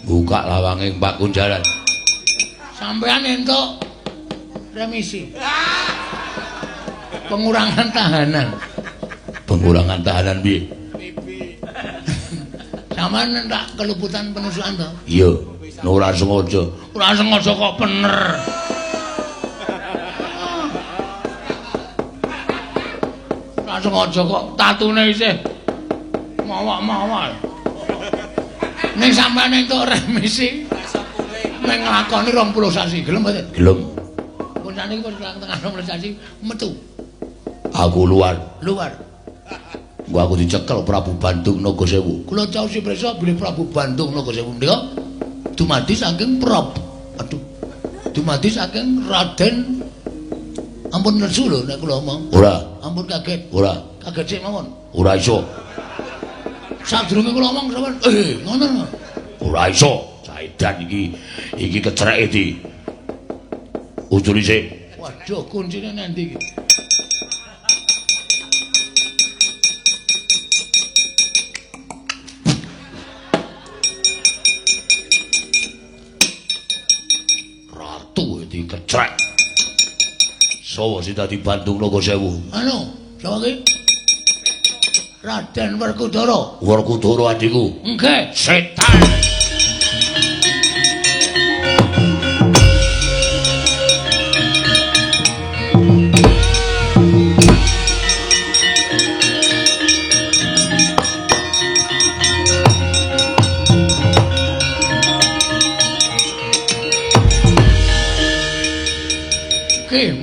Buka lawanging Pak Kunjalan. Sampeyan entuk remisi. Pengurangan tahanan. Pengurangan tahanan piye? Sampeyan tak keluputan penusukan to? Iya, ora sengaja. Ora sengaja kok bener. Ora sengaja kok tatune isih mawak-mawak. Ning sampeyan entuk remisi. Ning nglakoni 20 sasi, gelem mboten? Gelem. Puncane iki wis tengah 20 sasi metu. Aku luar. Luar. Gua aku dicekel Prabu Bandung Nagasewu. Kula caos prisa bilih Prabu Bandung Nagasewu menika dumadi saking dumadi saking Raden ampun nesu lho nek kula omong. Ora. Ampun kaget. Ora. Kaget sik mawon. Ora iso. Sadurunge kula omong sampean ngono. Ora iso. Saedan iki kecereke di ujuli sik. Waduh kuncine nendi iki? Dikecrek. Sawa sing dadi Bandung Nagasewu? Anu, sapa ki? Raden Werkudara. Werkudara adikku. Nggih, setan.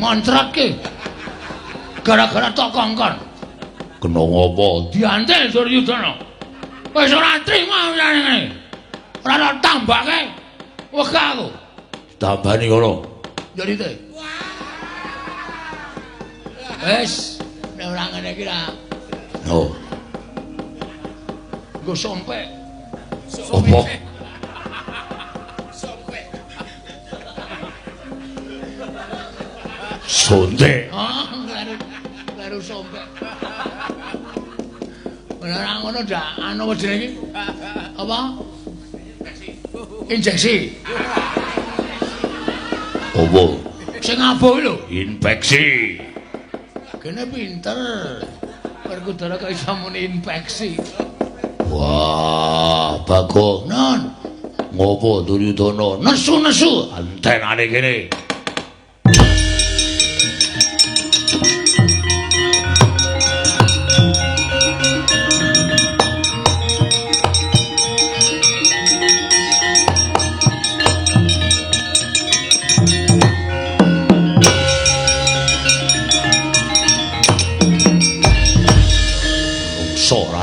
Mantrat ki gara-gara tok kongkon kena ngopo diantil Duryudana wis ora trima ngene ora tambake wegah aku tambani ngono jadi teh wis nek ora ngene iki ra oh nggo sompek opo sonde. Oh, kleru sompek. Ora ngono dak anu wedine iki. Apa? Injeksi. Apa? Sing abuh lho. Infeksi. Kene pinter. Werkudara kok iso muni infeksi. Wah, Bagong. Non. Ngopo Duryudana? Nesu-nesu. Antenane kene.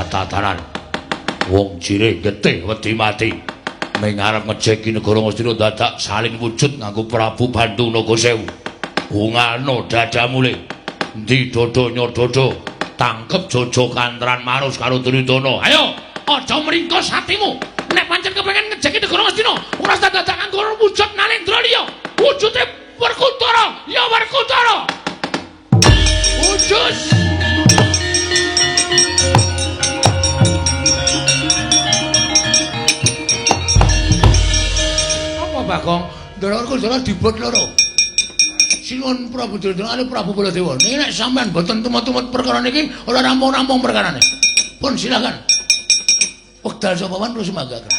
Tatanan wong jireh getih wedi mati ming arep ngejeki negara Ngastina dadak salin wujud nganggo Prabu Bandung Nagasewu ungano dadamule ndi dodo nyododo tangkep jojo kantran marus karo Duryudana ayo aja mringkos atimu nek pancen kepengin ngejeki negara Ngastina ora dadak nganggo wujud Nalendra liya wujude Werkudara ya Werkudara wujud Bagong, Ndara Werkudara dibot loro. Sinuwun Prabu Duryudana ali Prabu Baladewa. Niki nek sampean boten tumut-tumut perkara niki ora rampung-rampung perkarane. Pun silakan. Wekdal sapa wan kula semagaken.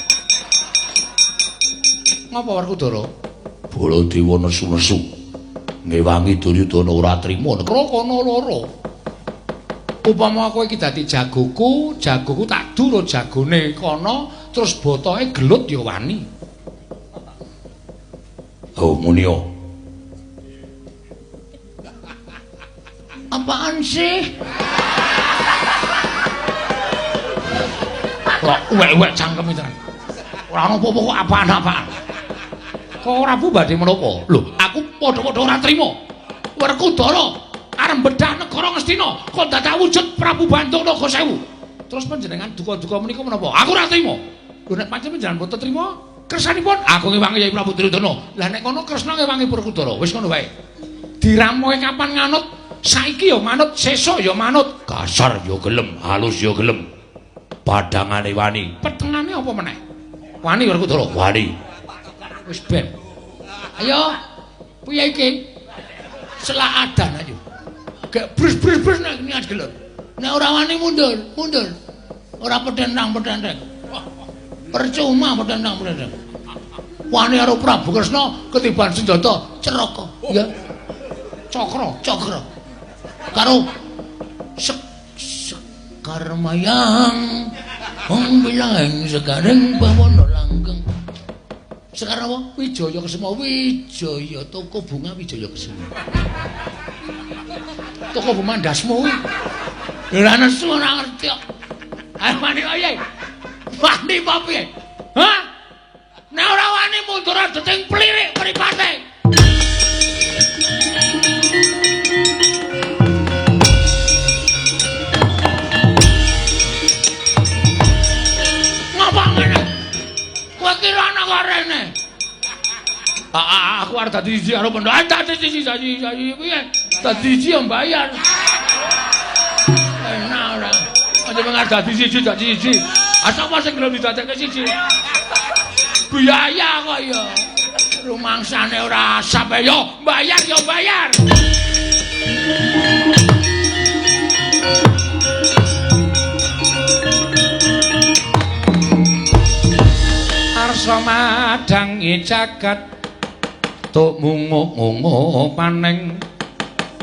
Ngapa Werkudara? Baladewa nesu-nesu. Ngewangi Duryudana ora trima negara kana loro. Upama kowe iki dadi jagoku tak duro jagone kana terus botoke gelut ya wani. Oh, munio. Apaan sih? Kok uwek-uwek cangkem itu. Ora ono apa-apa kok apaan-apaan. Kok ora bu badhe menapa? Lho, aku padha-padha ora trima. Werkudara arep bedah negara Ngastina kok dadak wujud Prabu Bandung Nagasewu. Terus panjenengan duka-duka menika menapa? Aku ora trima. Lho nek pancen panjenengan boten trima, kersanipun aku ngewangi Yai Prabu Duryudana. Lah nek kono Kresna ngewangi Werkudara, wis ngono wae. Diramoe kapan nganut, saiki ya manut, sesuk ya manut. Kasar ya gelem, halus ya gelem. Padangane wani. Petengane apa meneh? Wani Werkudara. Wani. Wis ben. Ayo. Piye iki? Seladan ayo. Gek brus nek niat gelut. Nek ora wani mundur. Ora pedendang. Percuma pedendang. Wani karo Prabu Kresna ketiban senjata ceraka. Ya. Cakra. Karo Sekar mayang wong bilang sekareng bawana langgeng. Sekar apa? Wijaya Kesuma. Wijaya toko bunga Wijaya Kesuma. Toko Bumandasmu kuwi. Lha nesu ora ngerti kok. Ayo mani ayo. Wani apa piye? Hah? Nek ora wani mundur deting plirik mripate. Ngapa ngene? Kowe kira ana kok rene? Aku arep dadi siji karo Pandhawa. Dadi siji piye? Dadi siji yo mbayar. Enak ora. Aja mengar dadi siji. Sapa sing gelem didadekke siji? Biaya kok ya. Rumangsane ora sampe yo bayar. Arsa madangi jagat tuk mungu-mungu paning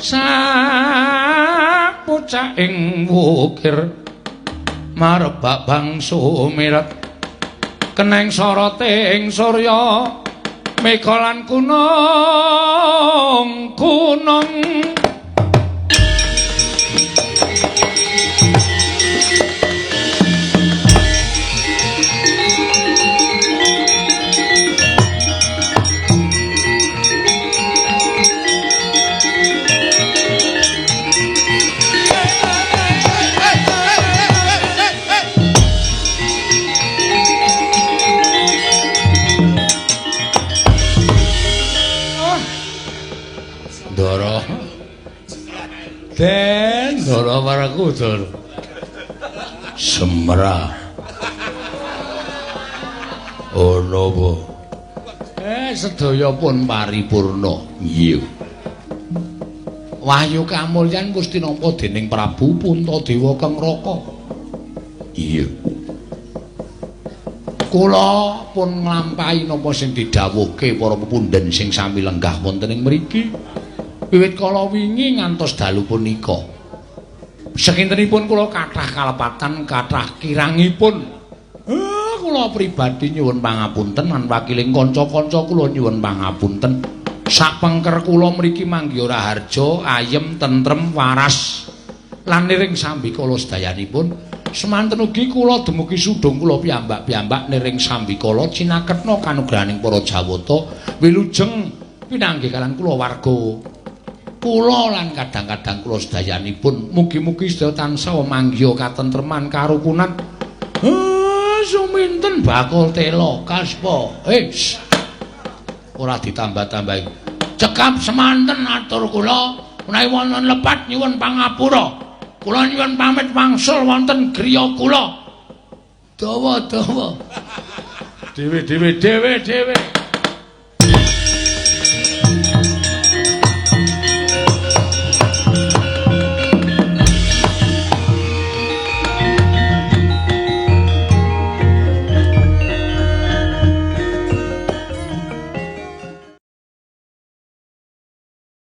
sapucaing wukir marebak bangsu miret keneng soroting surya mega lan kunung Dara paraku Dara. Semra. Ono apa? Sedaya pun paripurna. Iya. Wahyu kamulyan Gusti nampa dening Prabu Puntadewa Kang Raka. Iya. Kula pun nglampahi napa sing didhawuhke para pepundhen sing sami lenggah wonten ing mriki. Wiwit kala wingi ngantos dalu punika. Sekintenipun kula kathah kalepatan, kathah kirangipun. Kula pribadi nyuwun pangapunten lan wakiling kanca-kanca kula nyuwun pangapunten. Sapengker kula mriki manggi ora harja, ayem, tentrem, waras lan niring sambikala sedayanipun. Semanten ugi kula dumugi sudung kula piyambak niring sambikala cinaketna kanugrahaning para Jawata wilujeng pinanggih kaliyan kula warga kula lan kadang-kadang kula sedayanipun mugi-mugi sedaya tansah manggiya katentreman karukunan. Suminten bakul tela kaspa. Ora ditambah-tambahi. Cekap semanten atur kula menawi wonten lepat nyuwun pangapura. Kula nyuwun pamit wangsul wonten griya kula. Dawa-dawa. Dewe.